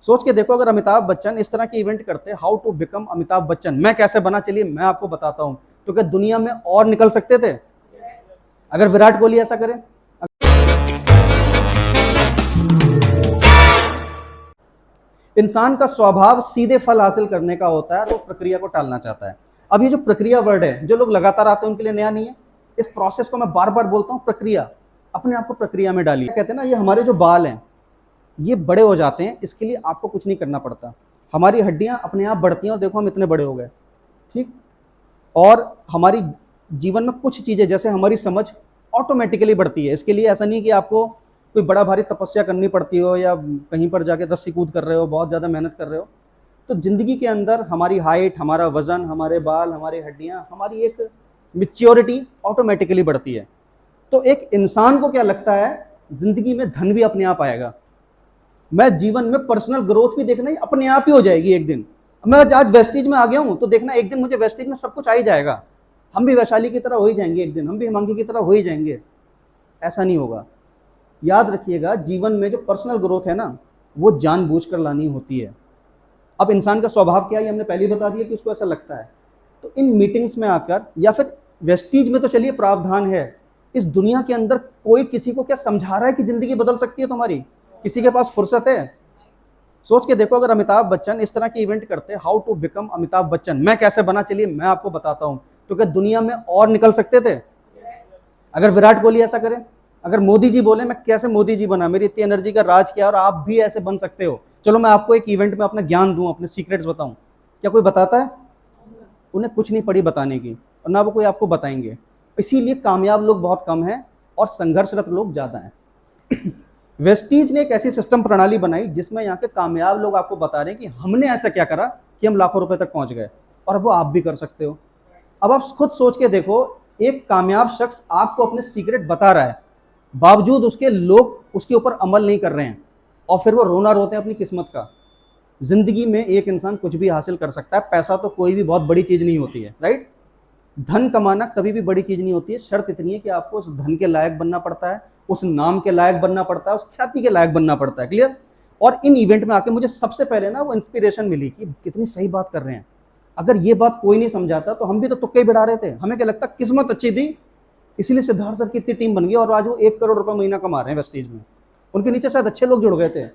सोच के देखो, अगर अमिताभ बच्चन इस तरह के इवेंट करते, how to become Amitabh Bachchan, मैं कैसे बना, चलिए मैं आपको बताता हूं, तो क्या दुनिया में और निकल सकते थे अगर विराट कोहली ऐसा करे? इंसान का स्वभाव सीधे फल हासिल करने का होता है, वो प्रक्रिया को टालना चाहता है। अब ये जो प्रक्रिया वर्ड है, जो लोग लगातार आते हैं उनके लिए नया नहीं है। इस प्रोसेस को मैं बार बार बोलता हूं, प्रक्रिया। अपने आप को प्रक्रिया में डालिए। कहते हैं ना, ये हमारे जो बाल हैं ये बड़े हो जाते हैं, इसके लिए आपको कुछ नहीं करना पड़ता। हमारी हड्डियां अपने आप बढ़ती हैं और देखो हम इतने बड़े हो गए, ठीक। और हमारी जीवन में कुछ चीजें, जैसे हमारी समझ ऑटोमेटिकली बढ़ती है। इसके लिए ऐसा नहीं कि आपको कोई बड़ा भारी तपस्या करनी पड़ती हो या कहीं पर जाके रस्सी कूद कर रहे हो, बहुत ज़्यादा मेहनत कर रहे हो। तो ज़िंदगी के अंदर हमारी हाइट, हमारा वज़न, हमारे बाल, हमारी हड्डियाँ, हमारी एक मैच्योरिटी ऑटोमेटिकली बढ़ती है। तो एक इंसान को क्या लगता है, ज़िंदगी में धन भी अपने आप आएगा, मैं जीवन में पर्सनल ग्रोथ भी देखना ही अपने आप ही हो जाएगी एक दिन। मैं आज वेस्टीज में आ गया हूँ तो देखना एक दिन मुझे वेस्टीज में सब कुछ आ ही जाएगा, हम भी वैशाली की तरह हो ही जाएंगे एक दिन, हम भी हिमांगी की तरह हो ही जाएंगे। ऐसा नहीं होगा। याद रखिएगा, जीवन में जो पर्सनल ग्रोथ है ना, वो जानबूझकर लानी होती है। अब इंसान का स्वभाव क्या है, हमने पहले ही बता दिया कि उसको ऐसा लगता है। तो इन मीटिंग्स में आकर या फिर वेस्टीज में तो चलिए प्रावधान है, इस दुनिया के अंदर कोई किसी को क्या समझा रहा है कि जिंदगी बदल सकती है तुम्हारी? किसी के पास फुर्सत है? सोच के देखो, अगर अमिताभ बच्चन इस तरह के इवेंट करते, how to become Amitabh Bachchan, मैं कैसे बना, चलिए मैं आपको बताता हूं, तो क्या दुनिया में और निकल सकते थे अगर विराट कोहली ऐसा करे? अगर मोदी जी बोले मैं कैसे मोदी जी बना, मेरी इतनी एनर्जी का राज क्या, और आप भी ऐसे बन सकते हो, चलो मैं आपको एक इवेंट में अपना ज्ञान दूं, अपने सीक्रेट्स बताऊं, क्या कोई बताता है? उन्हें कुछ नहीं पड़ी बताने की, और ना वो कोई आपको बताएंगे। इसीलिए कामयाब लोग बहुत कम हैं और संघर्षरत लोग ज्यादा हैं। वेस्टीज ने एक ऐसी सिस्टम प्रणाली बनाई जिसमें यहाँ के कामयाब लोग आपको बता रहे हैं कि हमने ऐसा क्या करा कि हम लाखों रुपए तक पहुंच गए, और वो आप भी कर सकते हो। अब आप खुद सोच के देखो, एक कामयाब शख्स आपको अपने सीक्रेट बता रहा है, बावजूद उसके लोग उसके ऊपर अमल नहीं कर रहे हैं, और फिर वो रोना रोते हैं अपनी किस्मत का। जिंदगी में एक इंसान कुछ भी हासिल कर सकता है, पैसा तो कोई भी बहुत बड़ी चीज नहीं होती है, राइट। धन कमाना कभी भी बड़ी चीज नहीं होती है, शर्त इतनी है कि आपको उस धन के लायक बनना पड़ता है, उस नाम के लायक बनना पड़ता है, उस ख्याति के लायक बनना पड़ता है, क्लियर। और इन इवेंट में आके मुझे सबसे पहले ना वो इंस्पिरेशन मिली कि कितनी सही बात कर रहे हैं। अगर ये बात कोई नहीं समझाता तो हम भी तो तुक्के ही बिड़ा रहे थे, हमें क्या लगता किस्मत अच्छी थी, इसीलिए सिद्धार्थ सर की इतनी टीम बन गई और आज वो 1 करोड़ रुपए महीना कमा रहे हैं वेस्टीज में। उनके नीचे शायद अच्छे लोग जुड़ गए थे।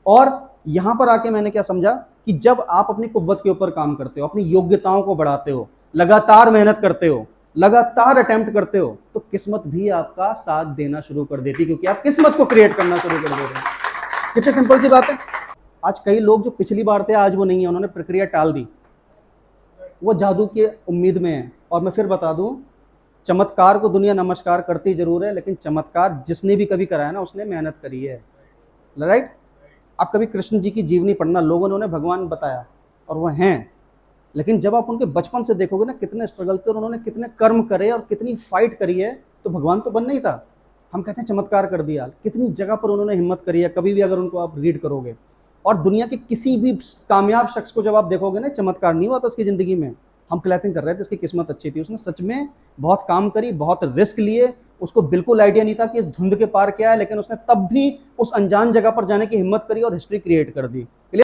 और यहां पर आके मैंने क्या समझा कि जब आप अपनी कुव्वत के ऊपर काम करते हो, अपनी योग्यताओं को बढ़ाते हो, लगातार मेहनत करते हो, लगातार अटेम्प्ट करते हो, तो किस्मत भी आपका साथ देना शुरू कर देती, क्योंकि आप किस्मत को क्रिएट करना शुरू कर दे रहे हैं। कितनी सिंपल सी बात है। आज कई लोग जो पिछली बार थे आज वो नहीं है, उन्होंने प्रक्रिया टाल दी, वो जादू की उम्मीद में है। और मैं फिर बता दूं, चमत्कार को दुनिया नमस्कार करती जरूर है, लेकिन चमत्कार जिसने भी कभी कराया ना, उसने मेहनत करी है, राइट। आप कभी कृष्ण जी की जीवनी पढ़ना, लोगों ने उन्हें भगवान बताया और वो हैं, लेकिन जब आप उनके बचपन से देखोगे ना, कितने स्ट्रगल थे और उन्होंने कितने कर्म करे और कितनी फाइट करी है, तो भगवान तो बन नहीं था। हम कहते हैं चमत्कार कर दिया, कितनी जगह पर उन्होंने हिम्मत करी है, कभी भी अगर उनको आप रीड करोगे। और दुनिया के किसी भी कामयाब शख्स को जब आप देखोगे ना, चमत्कार नहीं हुआ था उसकी जिंदगी में, हम क्लैपिंग कर रहे थे, उसकी किस्मत अच्छी थी, उसने सच में बहुत काम करी, बहुत रिस्क लिए, उसको बिल्कुल आइडिया नहीं था कि इस धुंध के पार क्या है, लेकिन उसने तब भी उस अनजान जगह पर जाने की हिम्मत करी और हिस्ट्री क्रिएट कर दी।